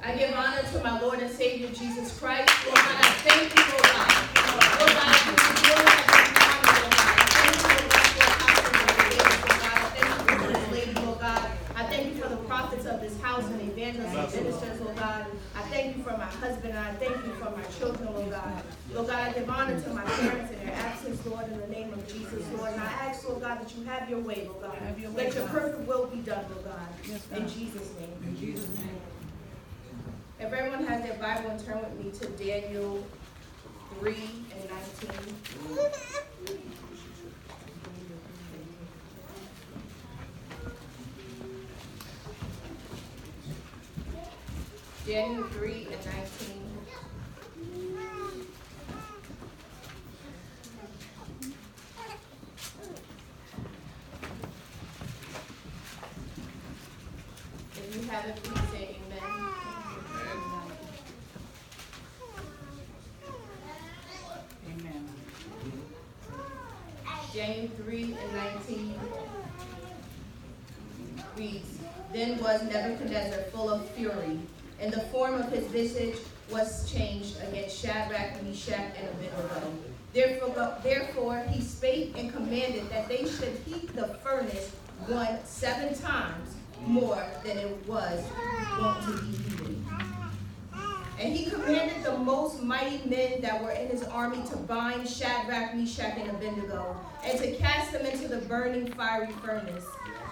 I give honor to my Lord and Savior Jesus Christ. Lord God, I thank you, Lord God. Lord God, I give you glory, I give you honor, Lord God. I thank you, Lord God, for the house of the Lord God. I thank you for this lady, Lord God. I thank you for the prophets of this house and evangelists and ministers, Lord God. I thank you for my husband, and I thank you for my children, Lord God. Lord God, I give honor to my parents in their absence, Lord, in the name of Jesus, Lord. And I ask, Lord God, that you have your way, Lord God. Let your perfect will be done, Lord God. In Jesus' name. In Jesus' name. If everyone has their Bible, and turn with me to Daniel 3 and 19. Daniel 3 and 19. If you have it, please say amen. Amen. Daniel 3 and 19 reads, Then was Nebuchadnezzar full of fury, and the form of his visage was changed against Shadrach, Meshach, and Abednego. Therefore he spake and commanded that they should heat the furnace 7 times more than it was wont to be heated. And he commanded the most mighty men that were in his army to bind Shadrach, Meshach, and Abednego, and to cast them into the burning fiery furnace.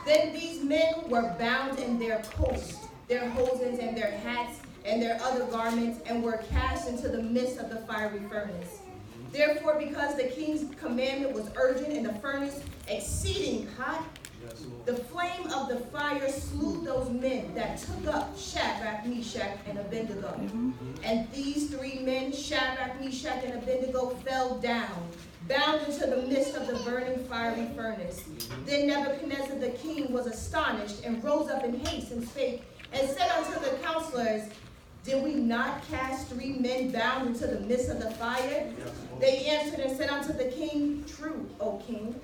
Then these men were bound in their coats, their hosens, and their hats, and their other garments, and were cast into the midst of the fiery furnace. Therefore, because the king's commandment was urgent, and the furnace exceeding hot, the flame of the fire slew those men that took up Shadrach, Meshach, and Abednego. And these 3 men, Shadrach, Meshach, and Abednego, fell down, bound into the midst of the burning fiery furnace. Then Nebuchadnezzar the king was astonished, and rose up in haste, and spake, and said unto the counselors, Did we not cast 3 men bound into the midst of the fire? They answered and said unto the king, True, O king.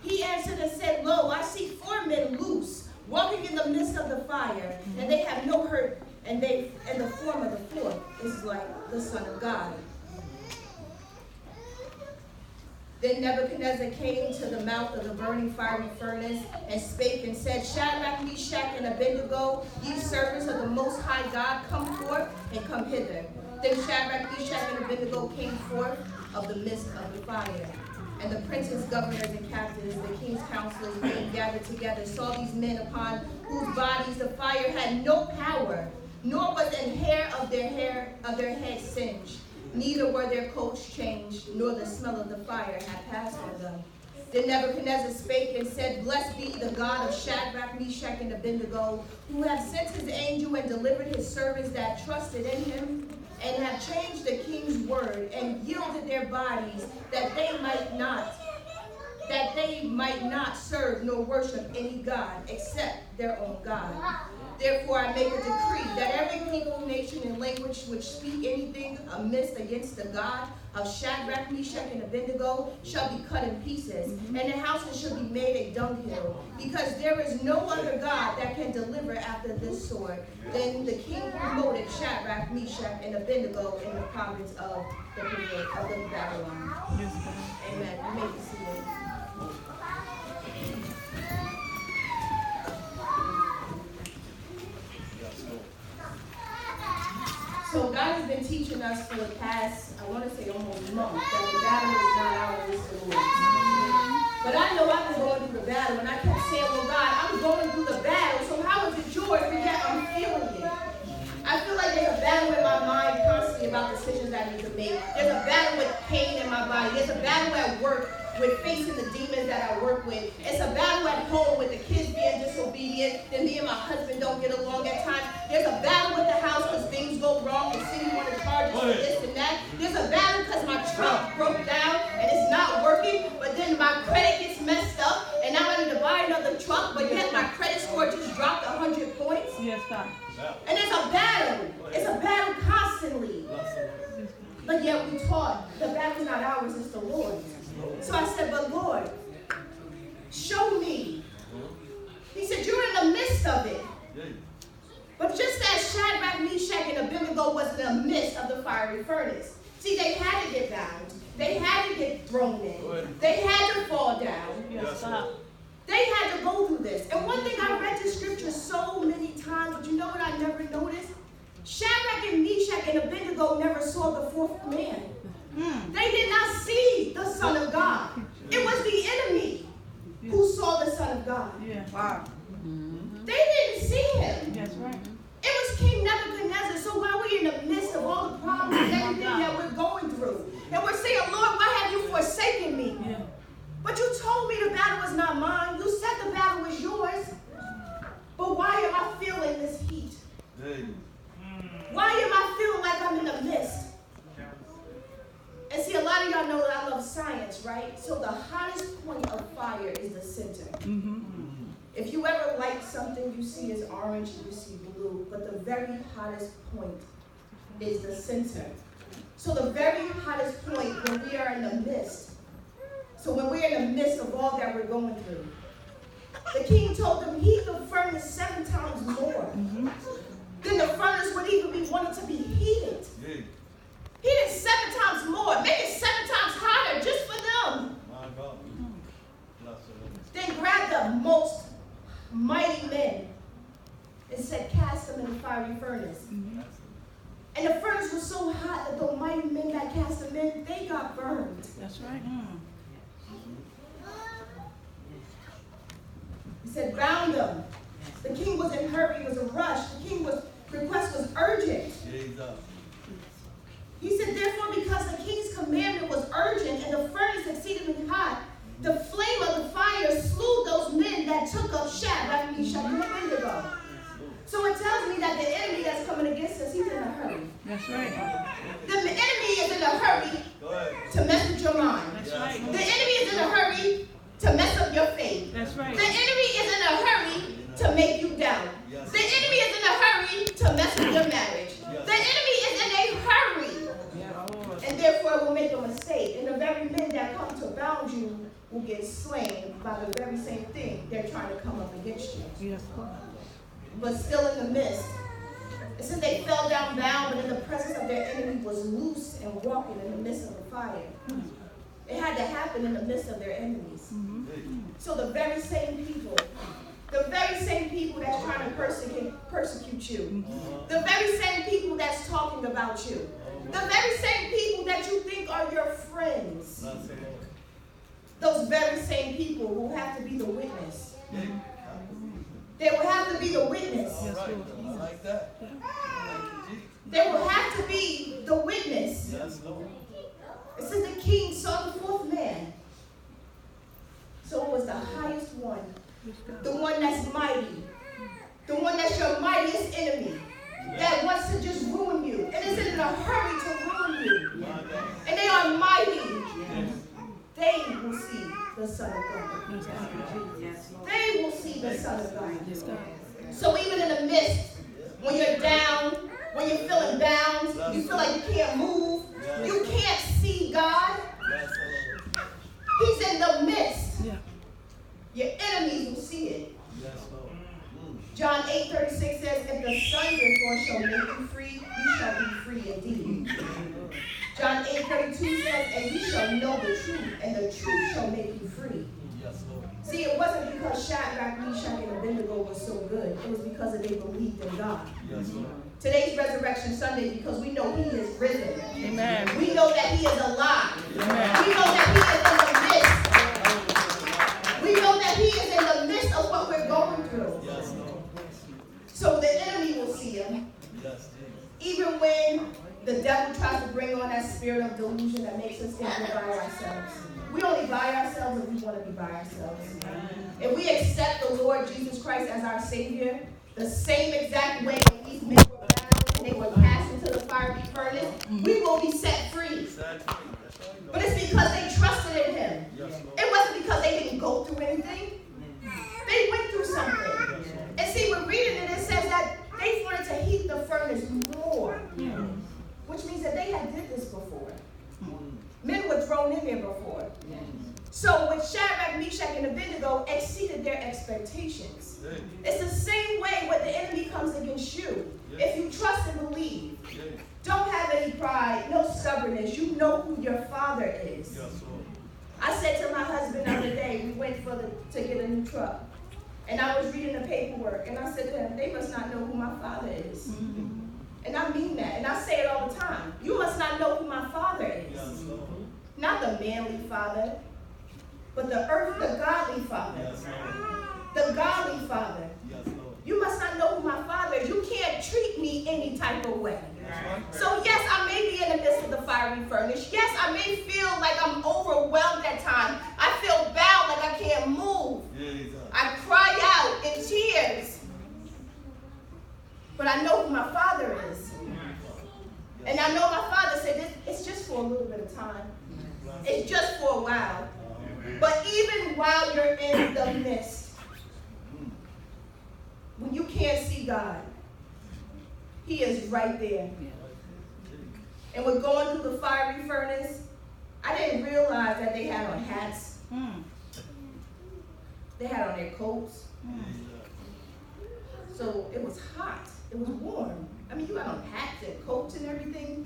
He answered and said, Lo, I see 4 men loose, walking in the midst of the fire, and they have no hurt, and the form of the 4th is like the Son of God. Then Nebuchadnezzar came to the mouth of the burning fiery furnace, and spake and said, Shadrach, Meshach, and Abednego, ye servants of the Most High God, come forth and come hither. Then Shadrach, Meshach, and Abednego came forth of the midst of the fire. And the princes, governors, and captains, the king's counselors, being gathered together, saw these men upon whose bodies the fire had no power, nor was an hair of their heads singed. Neither were their coats changed, nor the smell of the fire had passed on them. Then Nebuchadnezzar spake and said, Blessed be the God of Shadrach, Meshach, and Abednego, who hath sent his angel and delivered his servants that trusted in him, and have changed the king's word, and yielded their bodies, that they might not serve nor worship any god except their own God. Therefore I make a decree that every people, nation, and language which speak anything amiss against the God of Shadrach, Meshach, and Abednego shall be cut in pieces, and the houses shall be made a dunghill, because there is no other God that can deliver after this sort. Then the king promoted Shadrach, Meshach, and Abednego in the province of the Babylon. Amen. You may be seated. So God has been teaching us for the past, I want to say almost month, that the battle is not ours, it's the Lord's. But I know I've been going through the battle, and I kept saying, well, God, I'm going through the battle, so how is it yours? And yet I'm feeling it. I feel like there's a battle in my mind constantly about decisions I need to make. There's a battle with pain in my body. There's a battle at work with facing the demons that I work with. It's a battle at home with the kids being disobedient, and me and my husband don't get along at times. There's a battle with the house because things go wrong and city want to charge us for this and that. There's a battle because my truck broke down and it's not working, but then my credit gets messed up, and now I need to buy another truck, but yet my credit score just dropped 100 points. Yes, God. And it's a battle. It's a battle constantly. But yet we taught the battle's not ours, it's the Lord's. So I said, but Lord, show me. He said, you're in the midst of it. But just as Shadrach, Meshach, and Abednego was in the midst of the fiery furnace. See, they had to get bound. They had to get thrown in. They had to fall down. They had to go through this. And one thing, I read this scripture so many times, but you know what I never noticed? Shadrach and Meshach and Abednego never saw the fourth man. They did not see the Son of God. It was the enemy who saw the Son of God. Wow. They didn't see him. That's right. It was King Nebuchadnezzar. So while we're in the midst of all the problems and everything that we're going through, and we're saying, Lord, why have you forsaken me? But you told me the battle was not mine. You said the battle was yours. But why am I feeling this heat? Why am I feeling like I'm in the midst? And see, a lot of y'all know that I love science, right? So the hottest point of fire is the center. If you ever light something, you see is orange, you see blue, but the very hottest point is the center. So the very hottest point when we are in the midst, so when we're in the midst of all that we're going through, the king told them, heat the furnace 7 times more. Then the furnace would even be wanted to be heated. Heat it 7 times more. Make it 7 times hotter just for them. Then grab the most mighty men and said, cast them in the fiery furnace. And the furnace was so hot that the mighty men that cast them in, they got burned. That's right. He said, bound them. The king was in a hurry, it was a rush. The king's request was urgent. He said, therefore, because the king's commandment was urgent and the furnace exceedingly hot, the flame of the fire slew those men that took up Shadrach, Meshach, and Abednego. So it tells me that the enemy that's coming against us, he's in a hurry. That's right. The enemy is in a hurry to mess with your mind. That's right. The enemy is in a hurry to mess up your faith. That's right. The enemy is in a hurry to make you down. The enemy is in a hurry to mess with your marriage. The enemy is in a hurry. And therefore it will make a mistake. And the very men that come to bound you will get slain by the very same thing they're trying to come up against you. But still in the midst. It says they fell down bound, but in the presence of their enemy was loose and walking in the midst of the fire. It had to happen in the midst of their enemies. So the very same people that's trying to persecute you, the very same people that's talking about you, the very same people that you think are your friends, those very same people will have to be the witness. They will have to be the witness. I like that. They will have to be the witness. It says the king saw the fourth man. So it was the highest one. The one that's mighty. The one that's your mightiest enemy. That wants to just ruin you. And is in a hurry to ruin you. And they are mighty. They will see the Son of God. They will see the Son of God. So even in the midst, when you're down, when you're feeling bound, you feel like you can't move, you can't see God, He's in the midst. Your enemies will see it. John 8:36 says, if the Son therefore shall make you free, you shall be free indeed. John 8:32 says, and you shall know the truth, and the truth shall make you free. See, it wasn't because Shadrach, Meshach, and Abednego were so good. It was because they believed in God. Today's Resurrection Sunday because we know He is risen. Amen. We know that He is alive. Amen. We know that He is in the midst. We know that He is in the midst of what we're going through. So the enemy will see Him. Even when the devil tries to bring on that spirit of delusion that makes us think we're by ourselves. We only by ourselves if we want to be by ourselves. If we accept the Lord Jesus Christ as our Savior, the same exact way these men were bound and they were cast into the fiery furnace, we will be set free. But it's because they trusted in Him. It wasn't because they didn't go through anything. They went through something. And see, we're reading it, it says that they wanted to heat the furnace more. Which means that they had did this before. Men were thrown in there before. So with Shadrach, Meshach, and Abednego exceeded their expectations. It's the same way when the enemy comes against you. If you trust and believe, stubbornness, you know who your Father is. I said to my husband the other day, we went to get a new truck. And I was reading the paperwork, and I said to him, they must not know who my Father is. And I mean that, and I say it all the time. You must not know who my Father is. Not the manly Father, but the godly Father. The godly Father. You must not know who my Father is. You can't treat me any type of way. So yes, I may be in the midst of the fiery furnace. Yes, I may feel like I'm overwhelmed at times. I feel bound, like I can't move. I cry out in tears. But I know who my Father is. And I know my Father said, it's just for a little bit of time. It's just for a while. But even while you're in the midst, when you can't see God, He is right there. And with going through the fiery furnace, I didn't realize that they had on hats. They had on their coats. So it was hot. It was warm. I mean, you had on hats and coats and everything,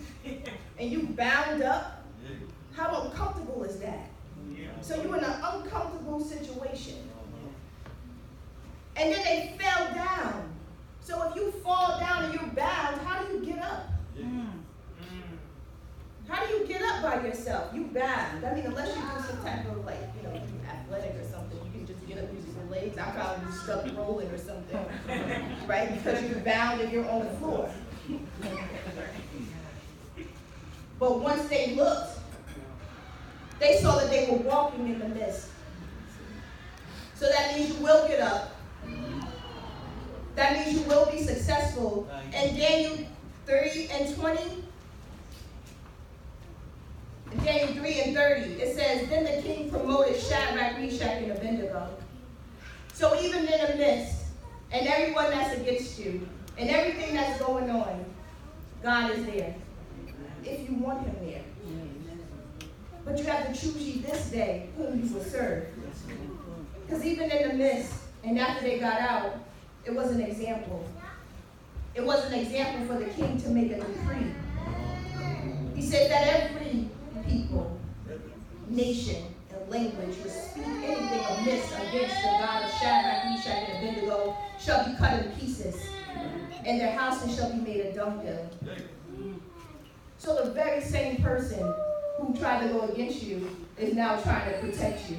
and you bound up. How uncomfortable is that? So you're in an uncomfortable situation. And then they fell down. So if you fall down and you're bound, how do you get up? How do you get up by yourself? You bound. I mean, unless you do some type of athletic or something, you can just get up using your legs. I probably be stuck rolling or something, right? Because you're bound and you're on the floor. But once they looked, they saw that they were walking in the mist. So that means you will get up. That means you will be successful. And Daniel 3:20, Daniel 3:30, it says, then the king promoted Shadrach, Meshach, and Abednego. So even in the midst, and everyone that's against you, and everything that's going on, God is there. If you want Him there. But you have to choose ye this day whom you will serve. Because even in the midst, and after they got out, it was an example. It was an example for the king to make a decree. He said that every people, nation, and language would speak anything amiss against the God of Shadrach, Meshach, and Abednego shall be cut in pieces, and their houses shall be made a dunghill. So the very same person who tried to go against you is now trying to protect you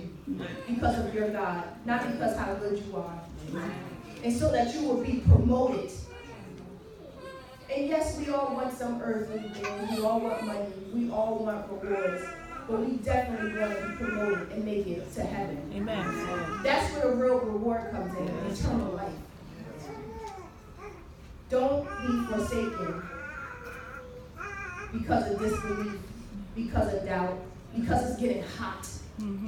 because of your God, not because how good you are. And so that you will be promoted. And yes, we all want some earthly things. We all want money. We all want rewards. But we definitely want to be promoted and make it to heaven. Amen. That's where the real reward comes in, eternal life. Don't be forsaken because of disbelief, because of doubt, because it's getting hot,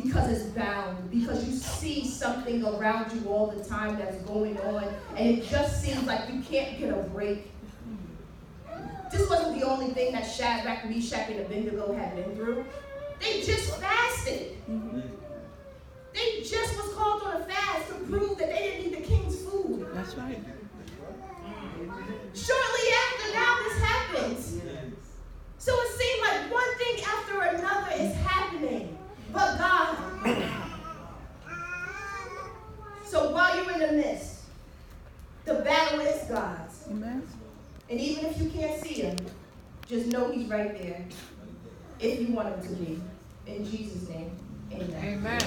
because it's bound, because you see something around you all the time that's going on, and it just seems like you can't get a break. This wasn't the only thing that Shadrach, Meshach, and Abednego had been through. They just fasted. They just was called on a fast to prove that they didn't need the king's food. That's right. Shortly after now this happens. So it seemed like one thing after another is happening. But God. So while you're in the midst, the battle is God's. Amen. And even if you can't see Him, just know He's right there. If you want Him to be. In Jesus' name, amen. Amen.